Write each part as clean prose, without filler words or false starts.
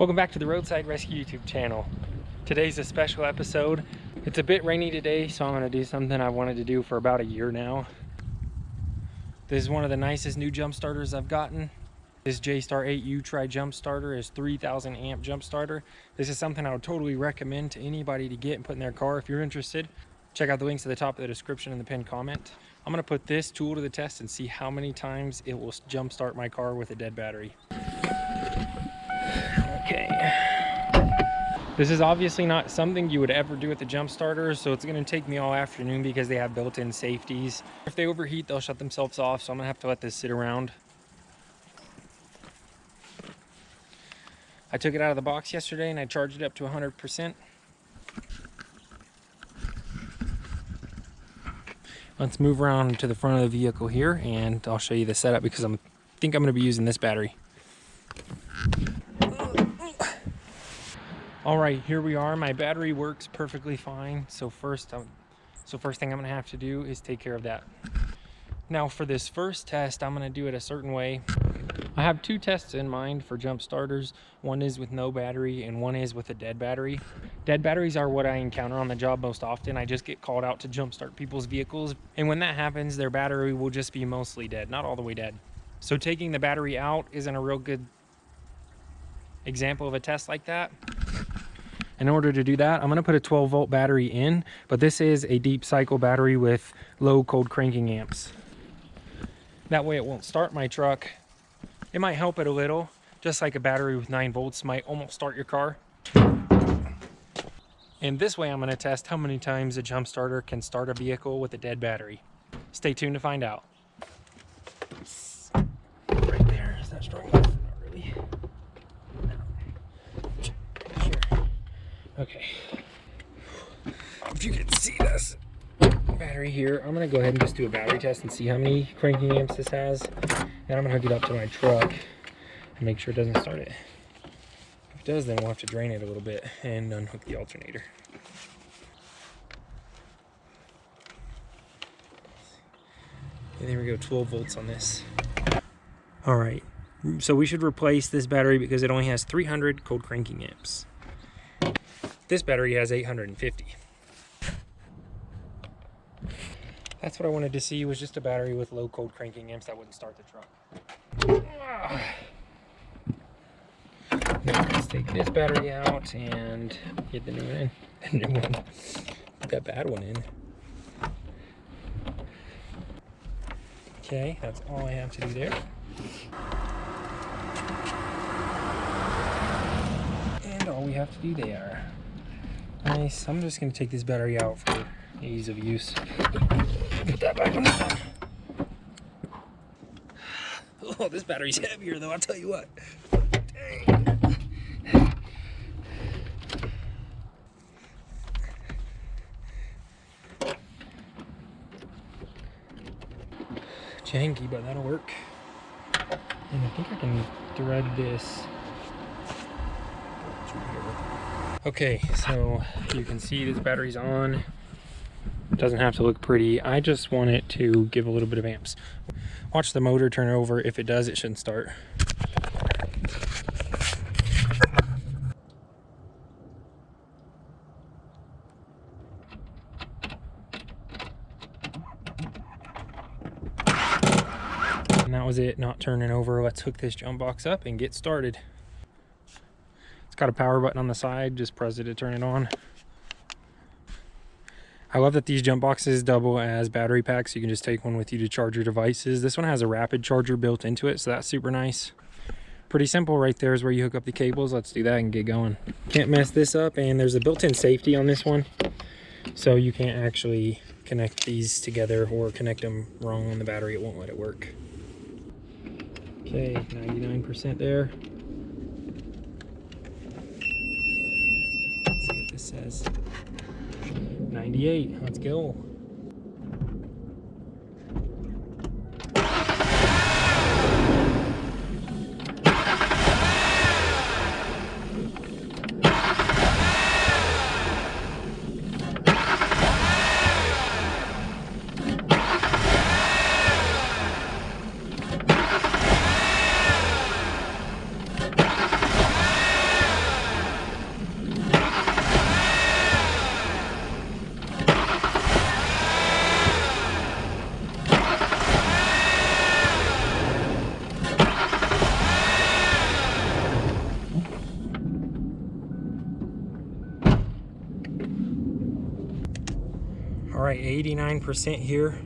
Welcome back to the Roadside Rescue YouTube channel. Today's a special episode. It's a bit rainy today, so I'm going to do something I wanted to do for about a year now. This is one of the nicest new jump starters I've gotten. This Jstar 8 UTRAI jump starter is 3000 amp jump starter. This is something I would totally recommend to anybody to get and put in their car if you're interested. Check out the links at the top of the description and the pinned comment. I'm going to put this tool to the test and see how many times it will jump start my car with a dead battery. Okay. This is obviously not something you would ever do with the jump starter, so it's going to take me all afternoon because they have built-in safeties. If they overheat, they'll shut themselves off, so I'm going to have to let this sit around. I took it out of the box yesterday and I charged it up to 100%. Let's move around to the front of the vehicle here and I'll show you the setup because I think I'm going to be using this battery. All right, here we are. My battery works perfectly fine. So first thing I'm going to have to do is take care of that. Now for this first test, I'm going to do it a certain way. I have two tests in mind for jump starters. One is with no battery and one is with a dead battery. Dead batteries are what I encounter on the job most often. I just get called out to jump start people's vehicles, and when that happens, their battery will just be mostly dead, not all the way dead. So taking the battery out isn't a real good example of a test like that. In order to do that, I'm going to put a 12 volt battery in, but this is a deep cycle battery with low cold cranking amps. That way it won't start my truck. It might help it a little, just like a battery with 9 volts might almost start your car. And this way I'm going to test how many times a jump starter can start a vehicle with a dead battery. Stay tuned to find out. Right there, is that strong enough? Not really. Sure. Okay. If you can see this battery here, I'm going to go ahead and just do a battery test and see how many cranking amps this has. And I'm going to hook it up to my truck and make sure it doesn't start it. If it does, then we'll have to drain it a little bit and unhook the alternator. And there we go, 12 volts on this. All right, so we should replace this battery because it only has 300 cold cranking amps. This battery has 850. That's what I wanted to see, was just a battery with low cold cranking amps that wouldn't start the truck. Now let's take this battery out and get the new one in. The new one. Get that bad one in. Okay, that's all I have to do there. And all we have to do there. Nice. I'm just going to take this battery out for ease of use. Get that back on. Oh, this battery's heavier though, I'll tell you what. Dang. Janky, but that'll work. And I think I can thread this. Okay, so you can see this battery's on. It doesn't have to look pretty. I just want it to give a little bit of amps. Watch the motor turn over. If it does, it shouldn't start. And that was it, not turning over. Let's hook this jump box up and get started. It's got a power button on the side. Just press it to turn it on. I love that these jump boxes double as battery packs. You can just take one with you to charge your devices. This one has a rapid charger built into it, so that's super nice. Pretty simple. Right there is where you hook up the cables. Let's do that and get going. Can't mess this up, and there's a built-in safety on this one, so you can't actually connect these together or connect them wrong on the battery. It won't let it work. Okay, 99% there. Let's see what this says. 98, let's go. All right, 89% here.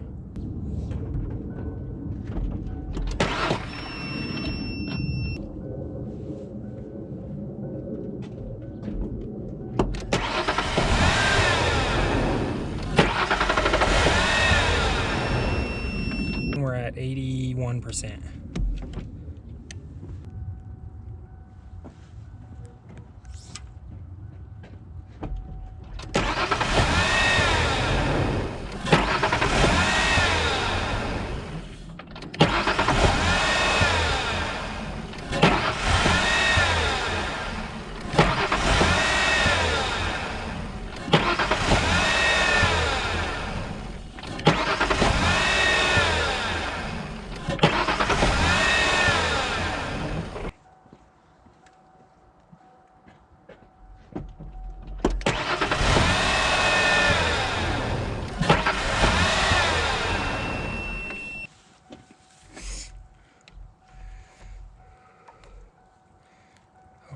We're at 81%.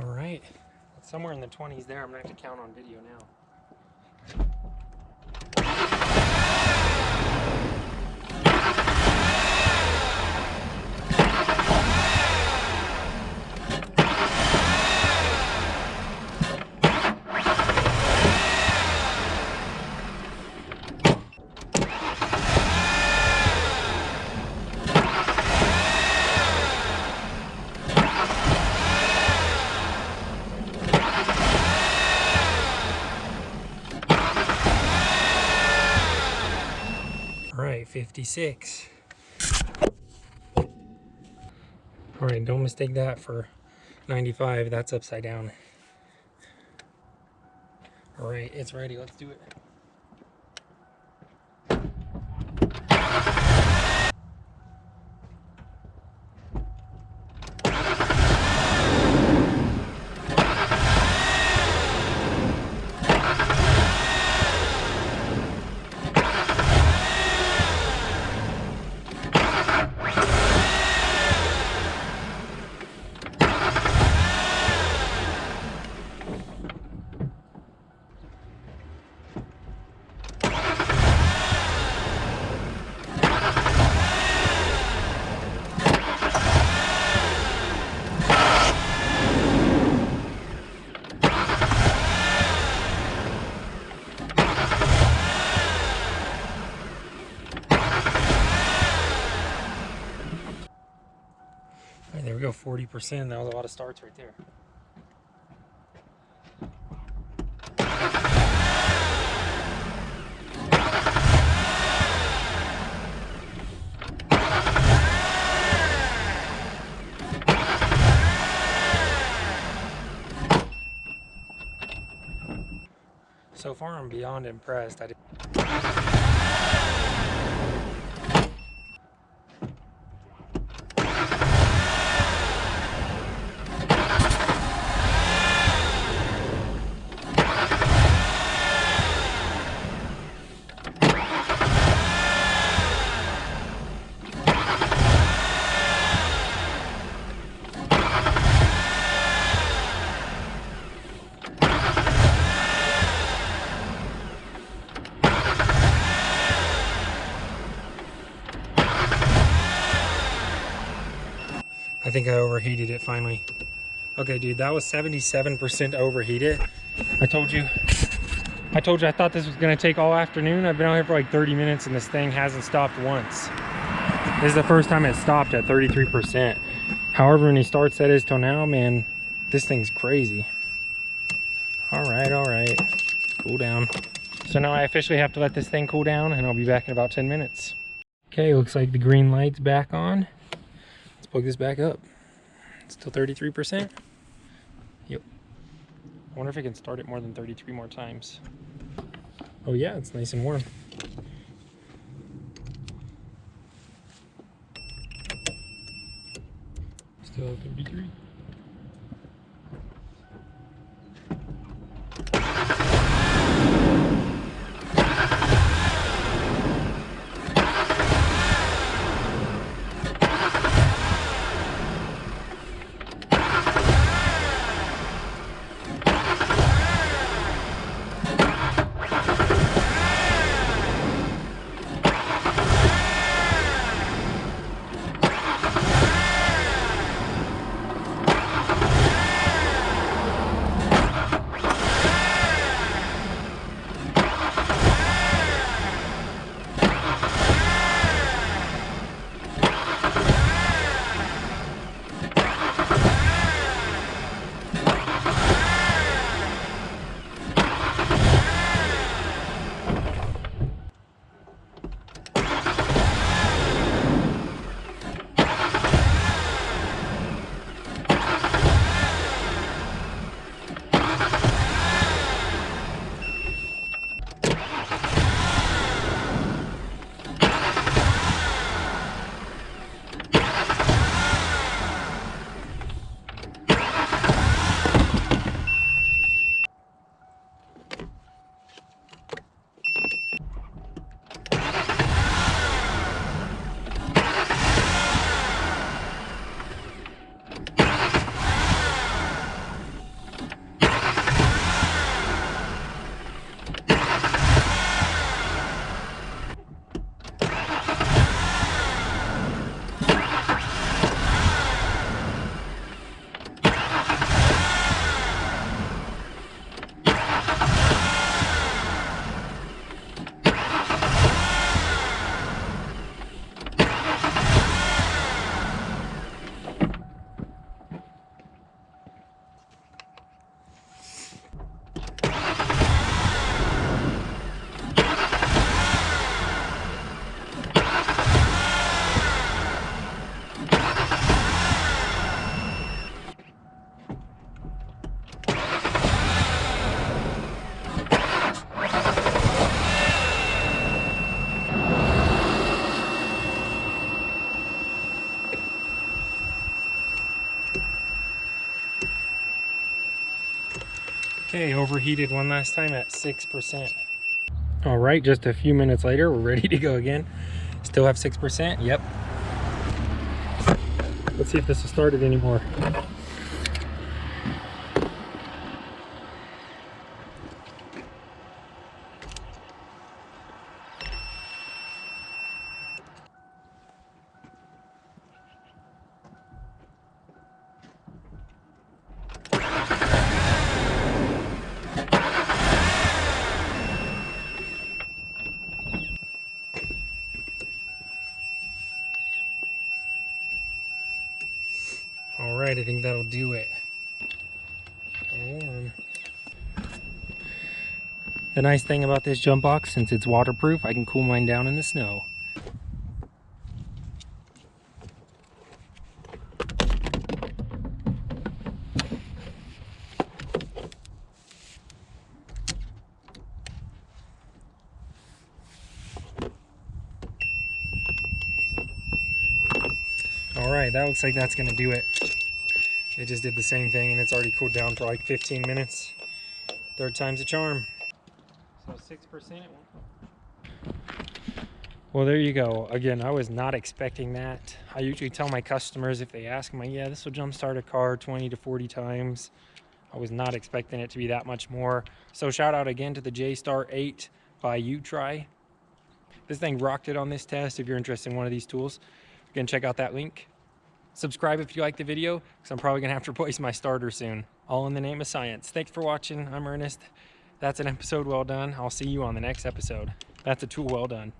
All right, it's somewhere in the 20s there. I'm gonna have to count on video now. All right, 56. All right, don't mistake that for 95. That's upside down. All right, it's ready. Let's do it. All right, there we go, 40%. That was a lot of starts right there. So far, I'm beyond impressed. I think I overheated it finally. Okay, dude, that was 77% overheated. I told you I thought this was gonna take all afternoon. I've been out here for like 30 minutes and this thing hasn't stopped once. This is the first time it stopped at 33%. However many starts that is till now, man, this thing's crazy. All right, cool down. So now I officially have to let this thing cool down and I'll be back in about 10 minutes. Okay, looks like the green light's back on. Let's plug this back up. Still 33%. Yep. I wonder if I can start it more than 33 more times. Oh yeah, it's nice and warm. Still 33. Okay, overheated one last time at 6%. All right, just a few minutes later, we're ready to go again. Still have 6%, yep. Let's see if this will start it anymore. All right, I think that'll do it. The nice thing about this jump box, since it's waterproof, I can cool mine down in the snow. All right, that looks like that's gonna do it. It just did the same thing and it's already cooled down for like 15 minutes. Third time's a charm. So 6%. Well, there you go. Again, I was not expecting that. I usually tell my customers if they ask me, yeah, this will jump start a car 20 to 40 times. I was not expecting it to be that much more. So shout out again to the Jstar 8 by UTRAI. This thing rocked it on this test. If you're interested in one of these tools, again, check out that link. Subscribe if you like the video, because I'm probably gonna have to replace my starter soon. All in the name of science. Thanks for watching. I'm Ernest. That's an episode well done. I'll see you on the next episode. That's a tool well done.